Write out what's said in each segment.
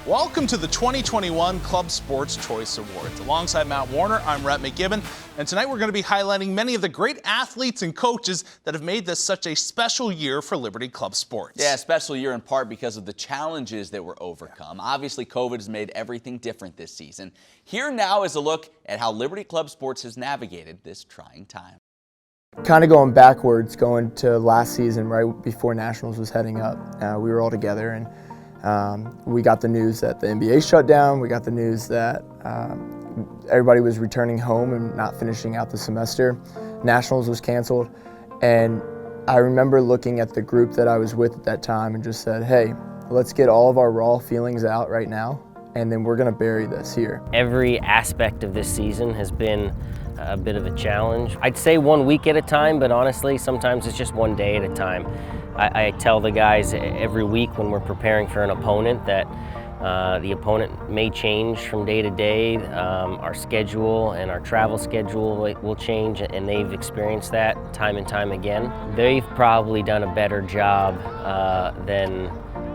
Welcome to the 2021 Club Sports Choice Awards. Alongside Matt Warner, I'm Rhett McGibbon, and tonight we're going to be highlighting many of the great athletes and coaches that have made this such a special year for Liberty Club Sports. Yeah, a special year in part because of the challenges that were overcome. Obviously, COVID has made everything different this season. Here now is a look at how Liberty Club Sports has navigated this trying time. Kind of going backwards, going to last season right before Nationals was heading up. We were all together and we got the news that the NBA shut down. We got the news that everybody was returning home and not finishing out the semester. Nationals was canceled. And I remember looking at the group that I was with at that time and just said, hey, let's get all of our raw feelings out right now, and then we're going to bury this here. Every aspect of this season has been a bit of a challenge. I'd say 1 week at a time, but honestly, sometimes it's just 1 day at a time. I tell the guys every week when we're preparing for an opponent that the opponent may change from day to day. Our schedule and our travel schedule will change, and they've experienced that time and time again. They've probably done a better job than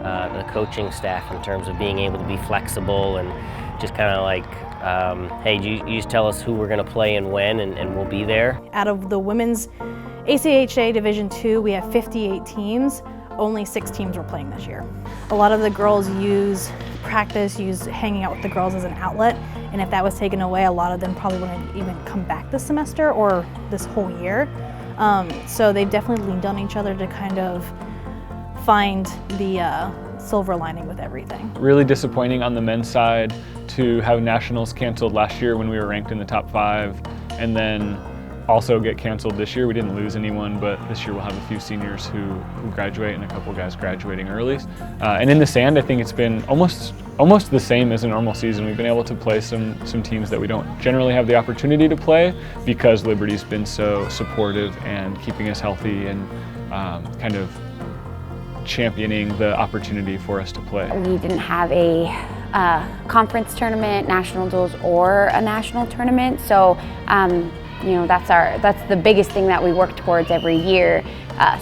the coaching staff in terms of being able to be flexible and just kind of like, hey, you just tell us who we're going to play and when, and we'll be there. Out of the women's ACHA Division II, we have 58 teams. Only 6 teams were playing this year. A lot of the girls use hanging out with the girls as an outlet, and if that was taken away, a lot of them probably wouldn't even come back this semester or this whole year. So they've definitely leaned on each other to kind of find the silver lining with everything. Really disappointing on the men's side to have Nationals canceled last year when we were ranked in the top 5, and then also get canceled this year. We didn't lose anyone, but this year we'll have a few seniors who graduate and a couple guys graduating early. And in the sand, I think it's been almost the same as a normal season. We've been able to play some teams that we don't generally have the opportunity to play because Liberty's been so supportive and keeping us healthy and kind of championing the opportunity for us to play. We didn't have a conference tournament, national duels, or a national tournament, so you know, that's the biggest thing that we work towards every year.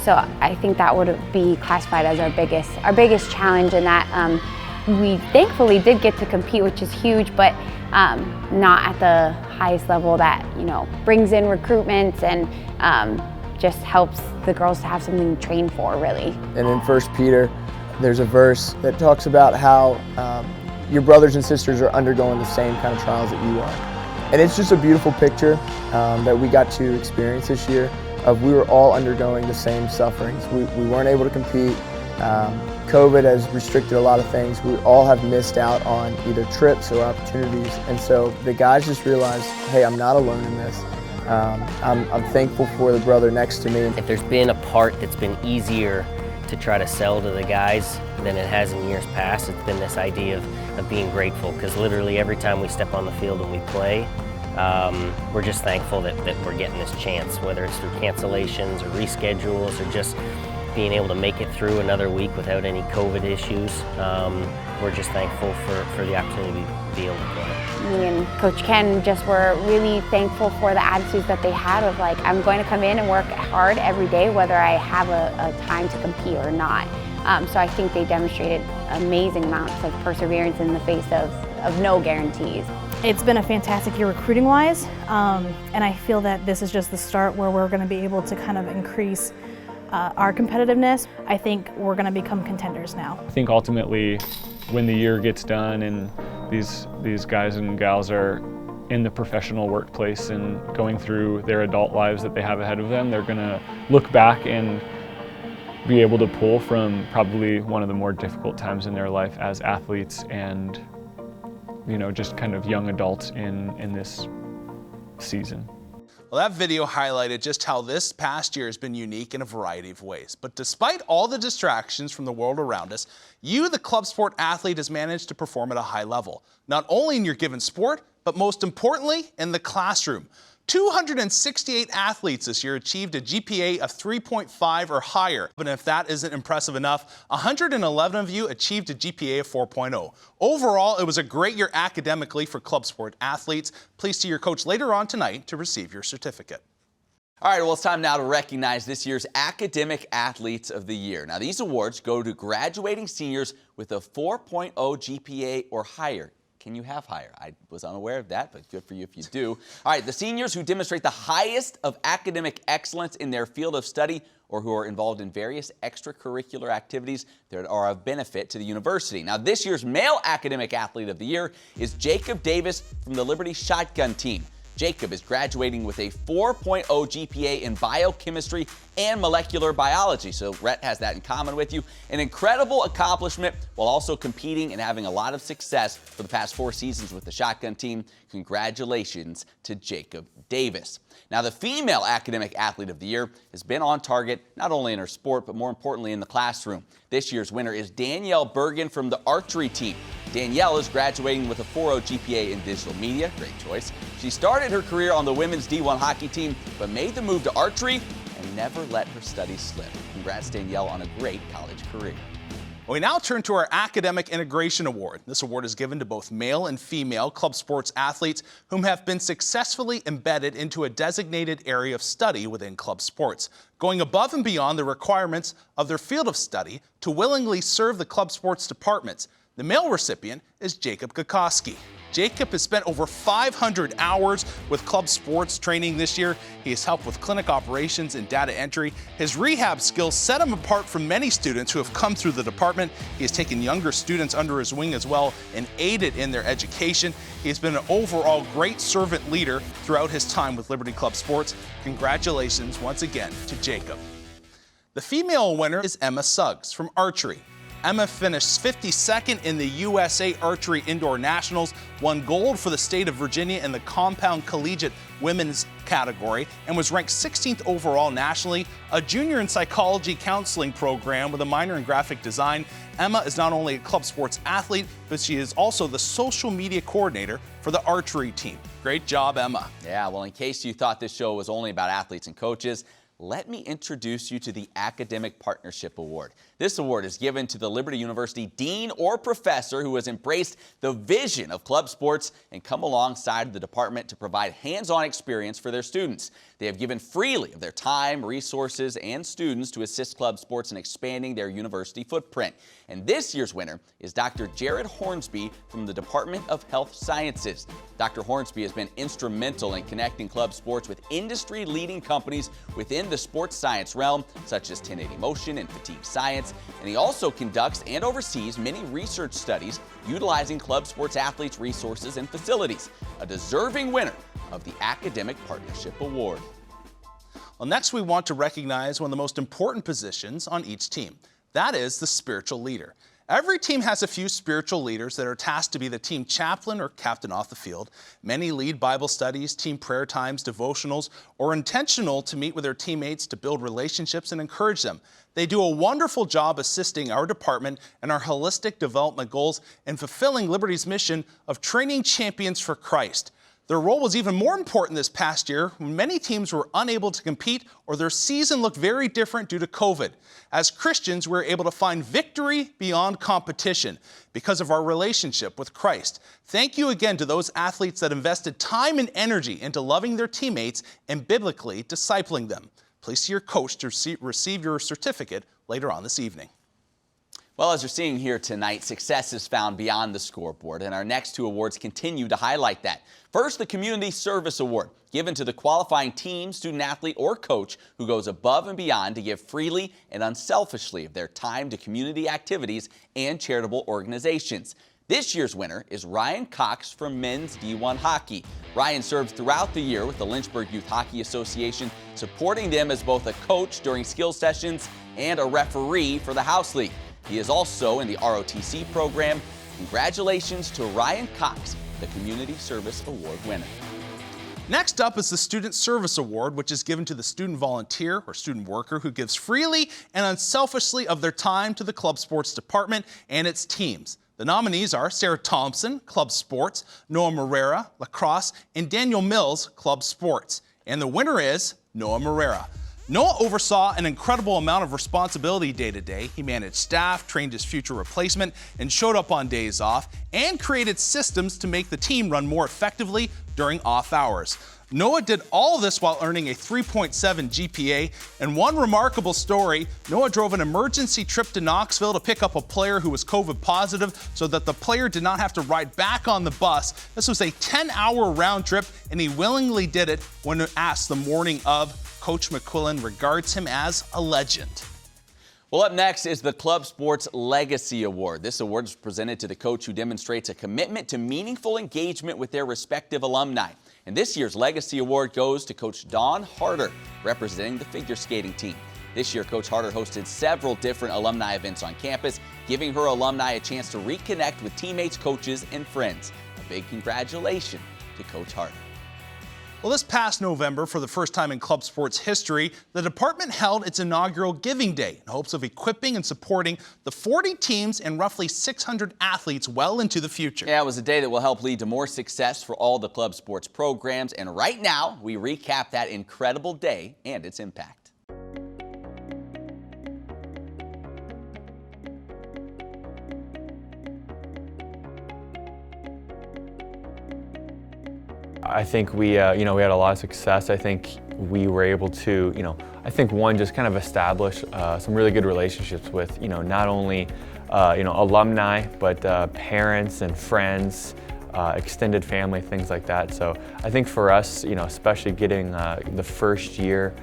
So I think that would be classified as our biggest challenge, and that we thankfully did get to compete, which is huge, but not at the highest level that, you know, brings in recruitment and just helps the girls to have something to train for, really. And in 1 Peter, there's a verse that talks about how your brothers and sisters are undergoing the same kind of trials that you are. And it's just a beautiful picture that we got to experience this year of we were all undergoing the same sufferings. We weren't able to compete. COVID has restricted a lot of things. We all have missed out on either trips or opportunities. And so the guys just realized, hey, I'm not alone in this. I'm thankful for the brother next to me. If there's been a part that's been easier to try to sell to the guys than it has in years past, it's been this idea of being grateful, because literally every time we step on the field and we play, we're just thankful that we're getting this chance, whether it's through cancellations or reschedules or just being able to make it through another week without any COVID issues. We're just thankful for the opportunity to be able to play. Me and Coach Ken just were really thankful for the attitudes that they had of like, I'm going to come in and work hard every day, whether I have a time to compete or not. So I think they demonstrated amazing amounts of perseverance in the face of no guarantees. It's been a fantastic year recruiting-wise, and I feel that this is just the start where we're going to be able to kind of increase our competitiveness. I think we're going to become contenders now. I think ultimately when the year gets done and these guys and gals are in the professional workplace and going through their adult lives that they have ahead of them, they're going to look back and be able to pull from probably one of the more difficult times in their life as athletes and, you know, just kind of young adults in this season. Well, that video highlighted just how this past year has been unique in a variety of ways. But despite all the distractions from the world around us, you, the club sport athlete, has managed to perform at a high level, not only in your given sport, but most importantly, in the classroom. 268 athletes this year achieved a GPA of 3.5 or higher. But if that isn't impressive enough, 111 of you achieved a GPA of 4.0. Overall, it was a great year academically for club sport athletes. Please see your coach later on tonight to receive your certificate. All right, well, it's time now to recognize this year's Academic Athletes of the Year. Now, these awards go to graduating seniors with a 4.0 GPA or higher. Can you have higher? I was unaware of that, but good for you if you do. All right, the seniors who demonstrate the highest of academic excellence in their field of study or who are involved in various extracurricular activities that are of benefit to the university. Now, this year's Male Academic Athlete of the Year is Jacob Davis from the Liberty Shotgun team. Jacob is graduating with a 4.0 GPA in biochemistry and molecular biology. So Rhett has that in common with you. An incredible accomplishment while also competing and having a lot of success for the past 4 seasons with the Shotgun team. Congratulations to Jacob Davis. Now, the Female Academic Athlete of the Year has been on target not only in her sport, but more importantly in the classroom. This year's winner is Danielle Bergen from the archery team. Danielle is graduating with a 4.0 GPA in digital media. Great choice. She started her career on the women's D1 hockey team, but made the move to archery and never let her studies slip. Congrats, Danielle, on a great college career. We now turn to our Academic Integration Award. This award is given to both male and female club sports athletes whom have been successfully embedded into a designated area of study within club sports, going above and beyond the requirements of their field of study to willingly serve the club sports departments. The male recipient is Jacob Gakoski. Jacob has spent over 500 hours with club sports training this year. He has helped with clinic operations and data entry. His rehab skills set him apart from many students who have come through the department. He has taken younger students under his wing as well and aided in their education. He has been an overall great servant leader throughout his time with Liberty Club Sports. Congratulations once again to Jacob. The female winner is Emma Suggs from archery. Emma finished 52nd in the USA Archery Indoor Nationals, won gold for the state of Virginia in the compound collegiate women's category, and was ranked 16th overall nationally. A junior in psychology counseling program with a minor in graphic design, Emma is not only a club sports athlete, but she is also the social media coordinator for the archery team. Great job, Emma. Yeah, well, in case you thought this show was only about athletes and coaches, let me introduce you to the Academic Partnership Award. This award is given to the Liberty University dean or professor who has embraced the vision of club sports and come alongside the department to provide hands-on experience for their students. They have given freely of their time, resources, and students to assist club sports in expanding their university footprint. And this year's winner is Dr. Jared Hornsby from the Department of Health Sciences. Dr. Hornsby has been instrumental in connecting club sports with industry-leading companies within the sports science realm, such as 1080 motion and fatigue science. And he also conducts and oversees many research studies utilizing club sports athletes' resources and facilities. A deserving winner of the Academic Partnership Award. Well, next we want to recognize one of the most important positions on each team. That is the spiritual leader. Every team has a few spiritual leaders that are tasked to be the team chaplain or captain off the field. Many lead Bible studies, team prayer times, devotionals, or intentional to meet with their teammates to build relationships and encourage them. They do a wonderful job assisting our department and our holistic development goals in fulfilling Liberty's mission of training champions for Christ. Their role was even more important this past year when many teams were unable to compete or their season looked very different due to COVID. As Christians, we were able to find victory beyond competition because of our relationship with Christ. Thank you again to those athletes that invested time and energy into loving their teammates and biblically discipling them. Please see your coach to receive your certificate later on this evening. Well, as you're seeing here tonight, success is found beyond the scoreboard, and our next 2 awards continue to highlight that. First, the Community Service Award, given to the qualifying team, student athlete, or coach who goes above and beyond to give freely and unselfishly of their time to community activities and charitable organizations. This year's winner is Ryan Cox from men's D1 hockey. Ryan serves throughout the year with the Lynchburg Youth Hockey Association, supporting them as both a coach during skill sessions and a referee for the House League. He is also in the ROTC program. Congratulations to Ryan Cox, the Community Service Award winner. Next up is the Student Service Award, which is given to the student volunteer or student worker who gives freely and unselfishly of their time to the club sports department and its teams. The nominees are Sarah Thompson, Club Sports, Noah Morera, Lacrosse, and Daniel Mills, Club Sports. And the winner is Noah Morera. Noah oversaw an incredible amount of responsibility day to day. He managed staff, trained his future replacement, and showed up on days off, and created systems to make the team run more effectively during off hours. Noah did all this while earning a 3.7 GPA. And one remarkable story, Noah drove an emergency trip to Knoxville to pick up a player who was COVID positive so that the player did not have to ride back on the bus. This was a 10-hour round trip, and he willingly did it when asked the morning of. Coach McQuillan regards him as a legend. Well, up next is the Club Sports Legacy Award. This award is presented to the coach who demonstrates a commitment to meaningful engagement with their respective alumni. And this year's Legacy Award goes to Coach Dawn Harder, representing the figure skating team. This year, Coach Harder hosted several different alumni events on campus, giving her alumni a chance to reconnect with teammates, coaches, and friends. A big congratulations to Coach Harder. Well, this past November, for the first time in club sports history, the department held its inaugural Giving Day in hopes of equipping and supporting the 40 teams and roughly 600 athletes well into the future. Yeah, it was a day that will help lead to more success for all the club sports programs. And right now, we recap that incredible day and its impact. I think we had a lot of success. I think we were able to, I think one, just kind of establish some really good relationships with, not only, alumni, but parents and friends, extended family, things like that. So I think for us, especially getting the first year,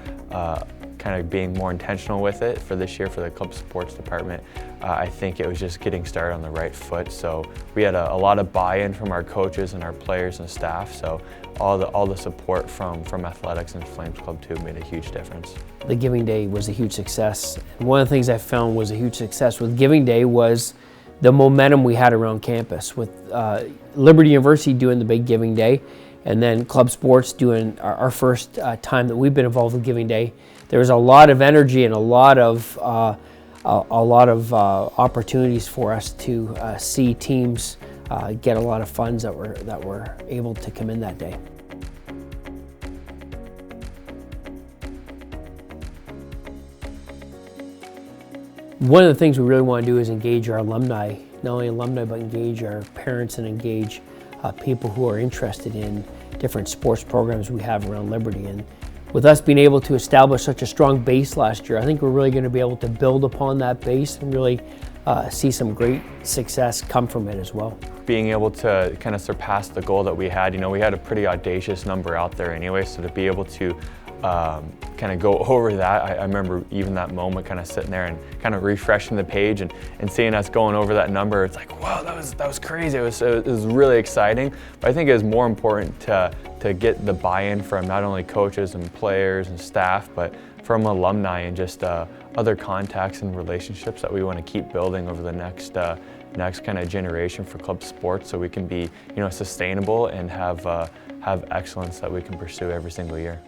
kind of being more intentional with it for this year for the club sports department, I think it was just getting started on the right foot. So we had a lot of buy-in from our coaches and our players and staff. So all the support from athletics and Flames Club too made a huge difference. The Giving Day was a huge success. And one of the things I found was a huge success with Giving Day was the momentum we had around campus with Liberty University doing the big Giving Day, and then club sports doing our first time that we've been involved with Giving Day. There was a lot of energy and a lot of opportunities for us to see teams get a lot of funds that were able to come in that day. One of the things we really want to do is engage our alumni, not only alumni, but engage our parents and engage people who are interested in different sports programs we have around Liberty. And with us being able to establish such a strong base last year, I think we're really going to be able to build upon that base and really see some great success come from it as well. Being able to kind of surpass the goal that we had, we had a pretty audacious number out there anyway, so to be able to kind of go over that, I remember even that moment kind of sitting there and kind of refreshing the page and seeing us going over that number. It's like, wow, that was crazy. It was really exciting. But I think it was more important to get the buy-in from not only coaches and players and staff, but from alumni and just other contacts and relationships that we want to keep building over the next kind of generation for club sports, so we can be sustainable and have excellence that we can pursue every single year.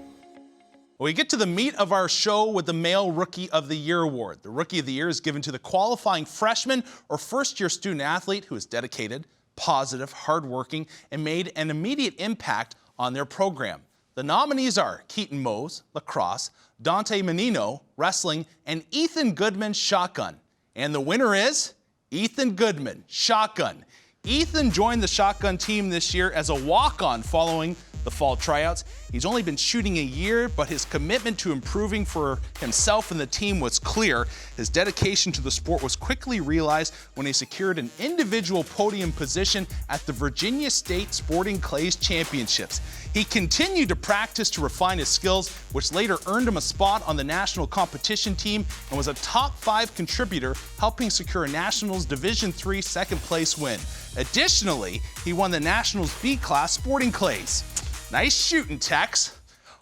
We get to the meat of our show with the Male Rookie of the Year award. The Rookie of the Year is given to the qualifying freshman or first-year student athlete who is dedicated, positive, hardworking, and made an immediate impact on their program. The nominees are Keaton Mose, lacrosse, Dante Menino, wrestling, and Ethan Goodman, shotgun. And the winner is Ethan Goodman, shotgun. Ethan joined the shotgun team this year as a walk-on following the fall tryouts. He's only been shooting a year, but his commitment to improving for himself and the team was clear. His dedication to the sport was quickly realized when he secured an individual podium position at the Virginia State Sporting Clays Championships. He continued to practice to refine his skills, which later earned him a spot on the national competition team and was a top 5 contributor, helping secure a Nationals Division III second place win. Additionally, he won the Nationals B-Class Sporting Clays. Nice shooting, Tex.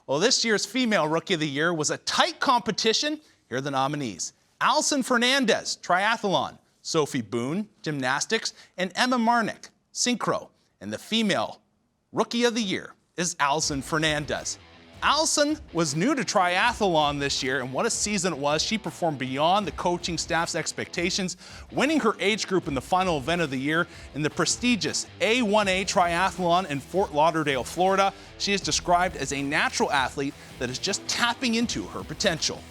Well, this year's Female Rookie of the Year was a tight competition. Here are the nominees. Allison Fernandez, triathlon. Sophie Boone, gymnastics. And Emma Marnick, synchro. And the Female Rookie of the Year is Allison Fernandez. Allison was new to triathlon this year, and what a season it was. She performed beyond the coaching staff's expectations, winning her age group in the final event of the year in the prestigious A1A Triathlon in Fort Lauderdale, Florida. She is described as a natural athlete that is just tapping into her potential.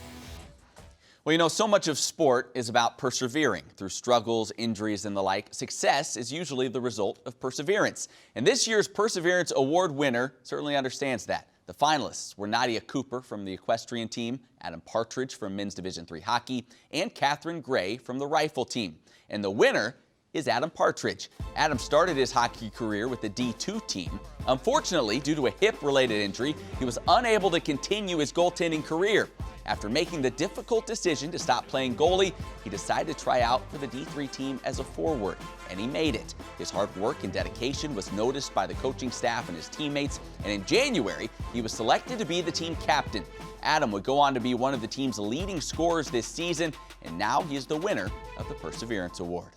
Well, so much of sport is about persevering through struggles, injuries, and the like. Success is usually the result of perseverance. And this year's Perseverance Award winner certainly understands that. The finalists were Nadia Cooper from the equestrian team, Adam Partridge from men's Division III hockey, and Catherine Gray from the rifle team. And the winner is Adam Partridge. Adam started his hockey career with the D2 team. Unfortunately, due to a hip-related injury, he was unable to continue his goaltending career. After making the difficult decision to stop playing goalie, he decided to try out for the D3 team as a forward, and he made it. His hard work and dedication was noticed by the coaching staff and his teammates, and in January, he was selected to be the team captain. Adam would go on to be one of the team's leading scorers this season, and now he is the winner of the Perseverance Award.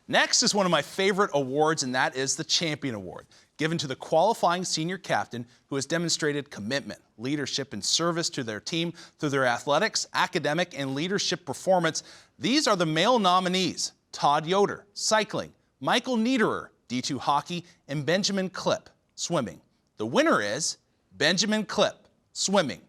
Next is one of my favorite awards, and that is the Champion Award, given to the qualifying senior captain who has demonstrated commitment, leadership, and service to their team through their athletics, academic, and leadership performance. These are the male nominees: Todd Yoder, cycling; Michael Niederer, D2 hockey; and Benjamin Klipp, swimming. The winner is Benjamin Klipp, swimming.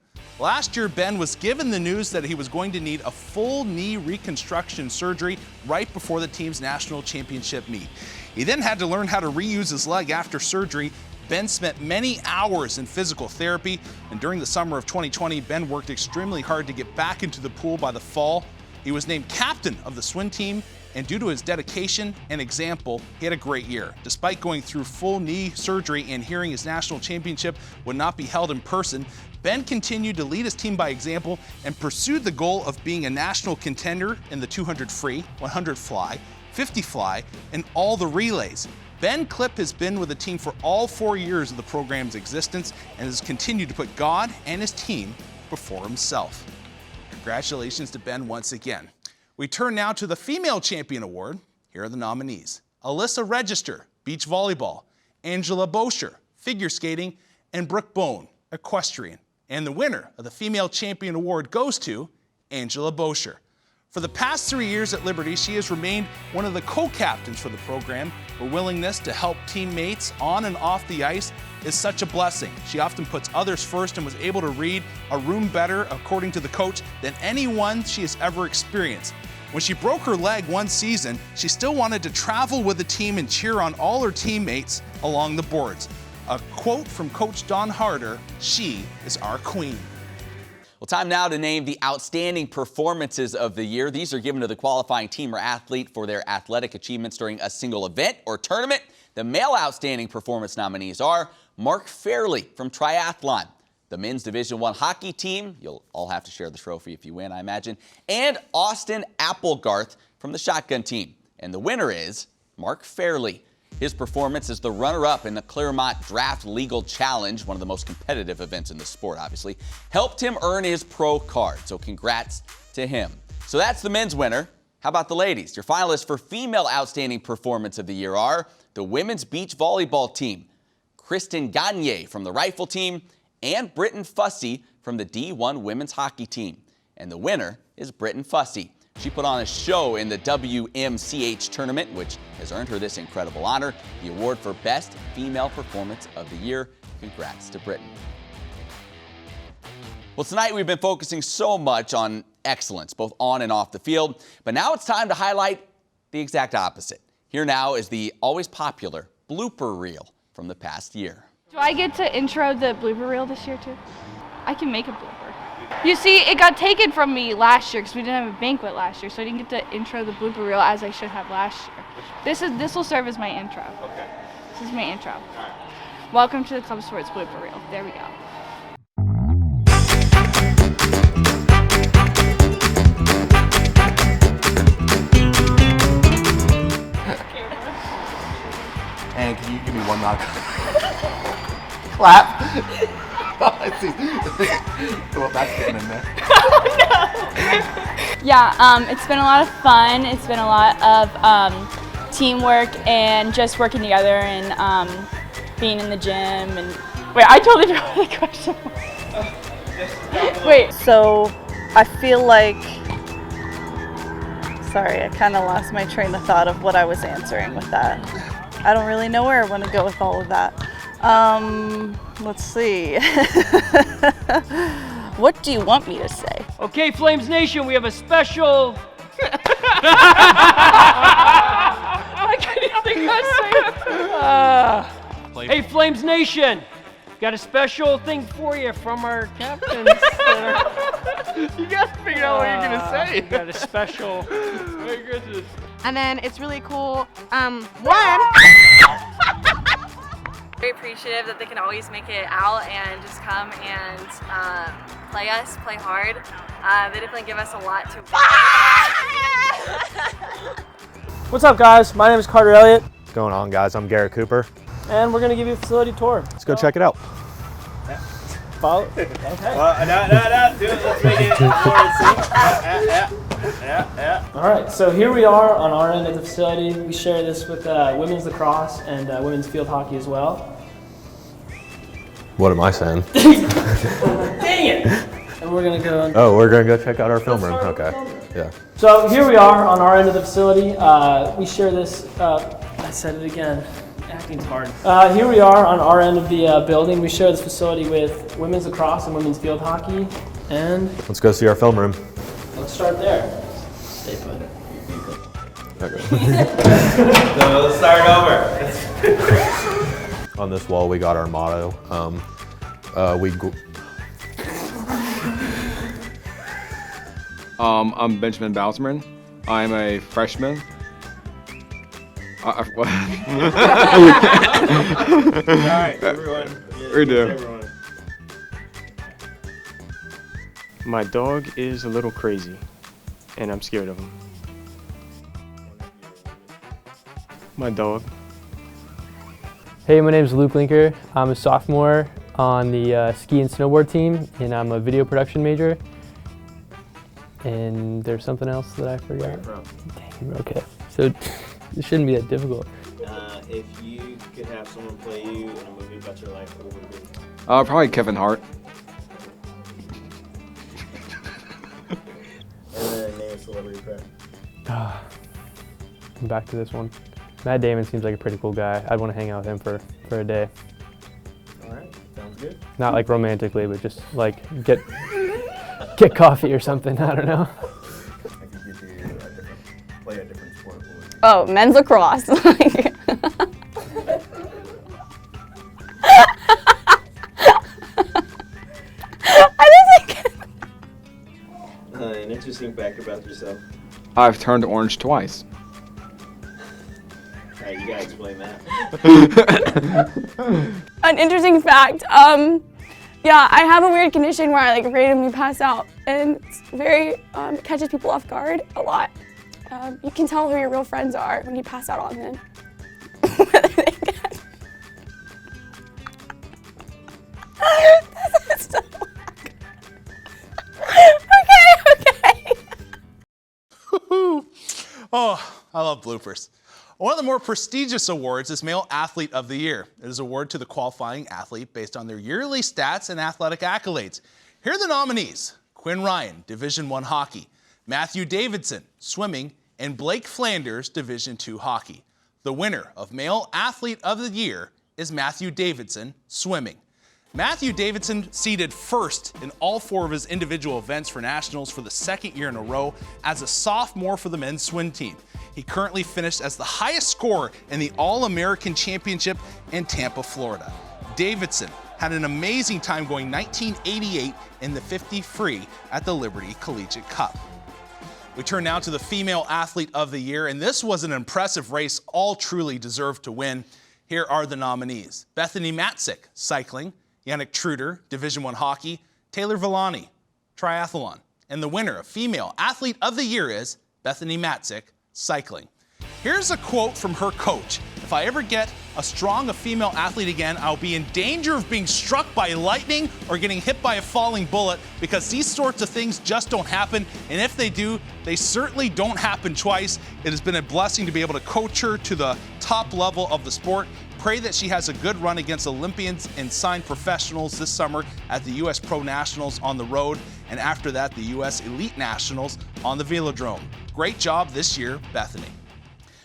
Last year, Ben was given the news that he was going to need a full knee reconstruction surgery right before the team's national championship meet. He then had to learn how to reuse his leg after surgery. Ben spent many hours in physical therapy, and during the summer of 2020, Ben worked extremely hard to get back into the pool by the fall. He was named captain of the swim team, and due to his dedication and example, he had a great year. Despite going through full knee surgery and hearing his national championship would not be held in person, Ben continued to lead his team by example and pursued the goal of being a national contender in the 200 free, 100 fly, 50 fly, and all the relays. Ben Klipp has been with the team for all 4 years of the program's existence and has continued to put God and his team before himself. Congratulations to Ben once again. We turn now to the Female Champion Award. Here are the nominees: Alyssa Register, beach volleyball; Angela Boscher, figure skating; and Brooke Bone, equestrian. And the winner of the Female Champion Award goes to Angela Boscher. For the past 3 years at Liberty, she has remained one of the co-captains for the program. Her willingness to help teammates on and off the ice is such a blessing. She often puts others first and was able to read a room better, according to the coach, than anyone she has ever experienced. When she broke her leg one season, she still wanted to travel with the team and cheer on all her teammates along the boards. A quote from Coach Don Harder: "She is our queen." Well, time now to name the outstanding performances of the year. These are given to the qualifying team or athlete for their athletic achievements during a single event or tournament. The male outstanding performance nominees are Mark Fairley from triathlon, the men's Division I hockey team — you'll all have to share the trophy if you win, I imagine — and Austin Applegarth from the shotgun team. And the winner is Mark Fairley. His performance as the runner-up in the Claremont Draft Legal Challenge, one of the most competitive events in the sport, obviously, helped him earn his pro card. So congrats to him. So that's the men's winner. How about the ladies? Your finalists for Female Outstanding Performance of the Year are the women's beach volleyball team, Kristen Gagne from the rifle team, and Britton Fussy from the D1 women's hockey team. And the winner is Britton Fussy. She put on a show in the WMCH tournament, which has earned her this incredible honor, the award for Best Female Performance of the Year. Congrats to Britton. Well, tonight we've been focusing so much on excellence, both on and off the field, but now it's time to highlight the exact opposite. Here now is the always popular blooper reel from the past year. Do I get to intro the blooper reel this year too? I can make a blooper. You see, it got taken from me last year because we didn't have a banquet last year, so I didn't get to intro the blooper reel as I should have last year. This will serve as my intro. Okay. This is my intro. All right. Welcome to the Club Sports blooper reel. There we go. And can you give me one knock? Clap. I see. Well, that's getting in there. Yeah, it's been a lot of fun. It's been a lot of teamwork and just working together and being in the gym. And wait, I totally forgot what the question was. Wait. So I feel like, sorry, I kind of lost my train of thought of what I was answering with that. I don't really know where I want to go with all of that. Let's see. What do you want me to say? Okay, Flames Nation, we have a special... I can't even think how to say it. Hey, Flames Nation, got a special thing for you from our captains. You guys figure out what you're gonna say. Got a special. Merry Christmas. And then it's really cool. One. Very appreciative that they can always make it out and just come and play hard. They definitely give us a lot to. What's up, guys? My name is Carter Elliott, What's going on, guys? I'm Garrett Cooper. and we're gonna give you a facility tour. Let's go check it out. Follow. Okay. Do it. Let's make it yeah. All right. So here we are on our end of the facility. We share this with women's lacrosse and women's field hockey as well. What am I saying? Dang it! And we're gonna go. Oh, we're gonna go check out our film room. Okay. Yeah. So here we are on our end of the facility. We share this. I said it again. Acting's hard. Here we are on our end of the building. We share this facility with women's lacrosse and women's field hockey. And Let's go see our film room. let's start there. Stay put. Okay. So let's start over. On this wall, we got our motto. I'm Benjamin Bousman. I'm a freshman. All right, everyone. We do. Everyone. My dog is a little crazy, and I'm scared of him. My dog. Hey, my name is Luke Linker. I'm a sophomore on the ski and snowboard team, and I'm a video production major. And there's something else that I forgot. Dang, okay. So it shouldn't be that difficult. If you could have someone play you in a movie about your life, what would it be? Probably Kevin Hart. And then name a celebrity crush. I'm back to this one. Matt Damon seems like a pretty cool guy. I'd want to hang out with him for a day. All right, sounds good. Not like romantically, but just like get coffee or something. I don't know. I could get you play a different sport. Oh, men's lacrosse. An interesting fact about yourself. I've turned orange twice. All right, you gotta explain that. An interesting fact. Yeah, I have a weird condition where I like randomly pass out, and it's very catches people off guard a lot. You can tell who your real friends are when you pass out on them. Okay. Oh, I love bloopers. One of the more prestigious awards is Male Athlete of the Year. It is awarded to the qualifying athlete based on their yearly stats and athletic accolades. Here are the nominees: Quinn Ryan, Division I Hockey; Matthew Davidson, Swimming; and Blake Flanders, Division II Hockey. The winner of Male Athlete of the Year is Matthew Davidson, Swimming. Matthew Davidson seeded first in all 4 of his individual events for nationals for the second year in a row as a sophomore for the men's swim team. He currently finished as the highest scorer in the All-American Championship in Tampa, Florida. Davidson had an amazing time going 1988 in the 50 free at the Liberty Collegiate Cup. We turn now to the Female Athlete of the Year, and this was an impressive race. All truly deserved to win. Here are the nominees: Bethany Matzik, Cycling; Yannick Truder, Division I Hockey; Taylor Villani, Triathlon. And the winner of Female Athlete of the Year is Bethany Matzik, Cycling. Here's a quote from her coach: "If I ever get a female athlete again, I'll be in danger of being struck by lightning or getting hit by a falling bullet, because these sorts of things just don't happen, and if they do, they certainly don't happen twice. It has been a blessing to be able to coach her to the top level of the sport. Pray that she has a good run against Olympians and signed professionals this summer at the U.S. Pro Nationals on the road, and after that, the U.S. Elite Nationals on the Velodrome. Great job this year, Bethany."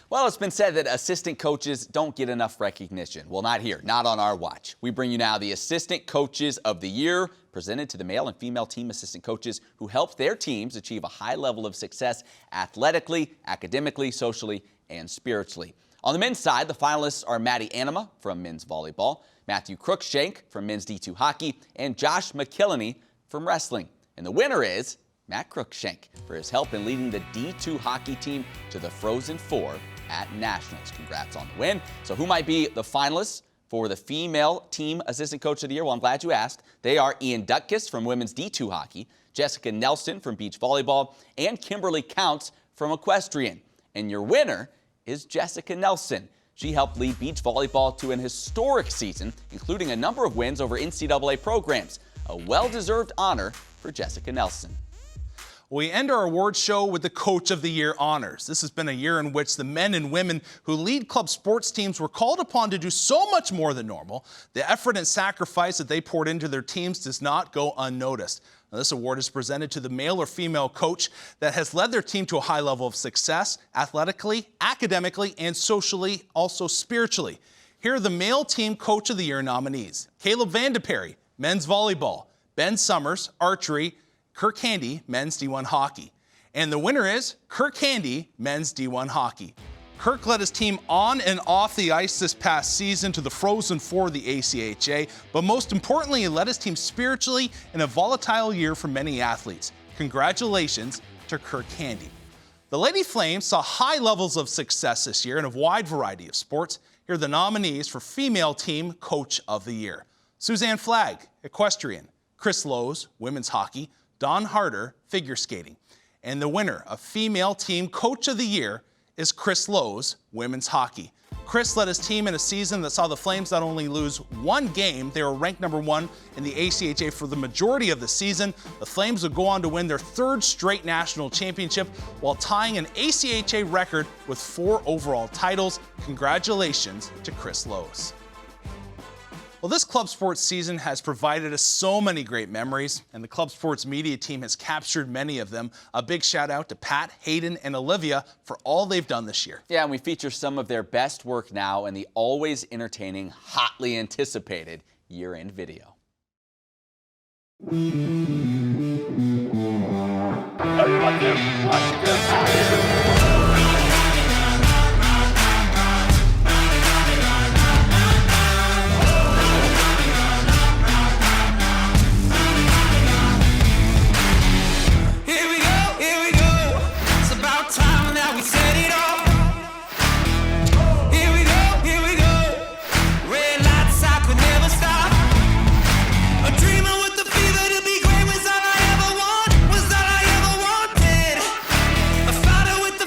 Well, it's been said that assistant coaches don't get enough recognition. Well, not here, not on our watch. We bring you now the Assistant Coaches of the Year, presented to the male and female team assistant coaches who helped their teams achieve a high level of success athletically, academically, socially, and spiritually. On the men's side, the finalists are Maddie Anima from men's volleyball, Matthew Crookshank from men's D2 hockey, and Josh McKillany from wrestling. And the winner is Matt Crookshank for his help in leading the D2 hockey team to the Frozen Four at Nationals. Congrats on the win. So who might be the finalists for the female team assistant coach of the year? Well, I'm glad you asked. They are Ian Dutkus from women's D2 hockey, Jessica Nelson from beach volleyball, and Kimberly Counts from equestrian. And your winner is Jessica Nelson. She helped lead beach volleyball to an historic season, including a number of wins over NCAA programs. A well-deserved honor for Jessica Nelson. We end our awards show with the Coach of the Year honors. This has been a year in which the men and women who lead club sports teams were called upon to do so much more than normal. The effort and sacrifice that they poured into their teams does not go unnoticed. Now, this award is presented to the male or female coach that has led their team to a high level of success, athletically, academically, and socially, also spiritually. Here are the male team Coach of the Year nominees. Caleb Vandeperry, men's volleyball. Ben Summers, archery. Kirk Handy, men's D1 hockey. And the winner is Kirk Handy, men's D1 hockey. Kirk led his team on and off the ice this past season to the Frozen Four of the ACHA, but most importantly, he led his team spiritually in a volatile year for many athletes. Congratulations to Kirk Handy. The Lady Flames saw high levels of success this year in a wide variety of sports. Here are the nominees for Female Team Coach of the Year. Suzanne Flagg, equestrian. Chris Lowe's, women's hockey. Dawn Harder, figure skating. And the winner of Female Team Coach of the Year is Chris Lowe's, women's hockey. Chris led his team in a season that saw the Flames not only lose one game, they were ranked #1 in the ACHA for the majority of the season. The Flames would go on to win their 3rd straight national championship while tying an ACHA record with 4 overall titles. Congratulations to Chris Lowe's. Well, this club sports season has provided us so many great memories, and the club sports media team has captured many of them. A big shout out to Pat, Hayden, and Olivia for all they've done this year. Yeah, and we feature some of their best work now in the always entertaining, hotly anticipated year-end video. Was all I ever wanted. A fighter with the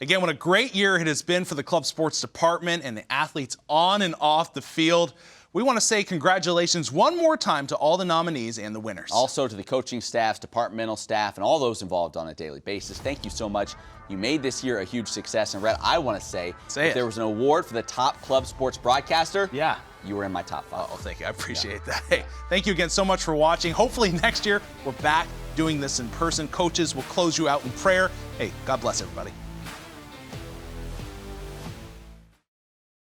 Again, what a great year it has been for the club sports department and the athletes on and off the field. We want to say congratulations one more time to all the nominees and the winners. Also to the coaching staffs, departmental staff, and all those involved on a daily basis. Thank you so much. You made this year a huge success. And Rhett, I want to say if there was an award for the top club sports broadcaster, you were in my top 5. Oh, thank you. I appreciate that. Hey, thank you again so much for watching. Hopefully next year we're back doing this in person. Coaches will close you out in prayer. Hey, God bless everybody.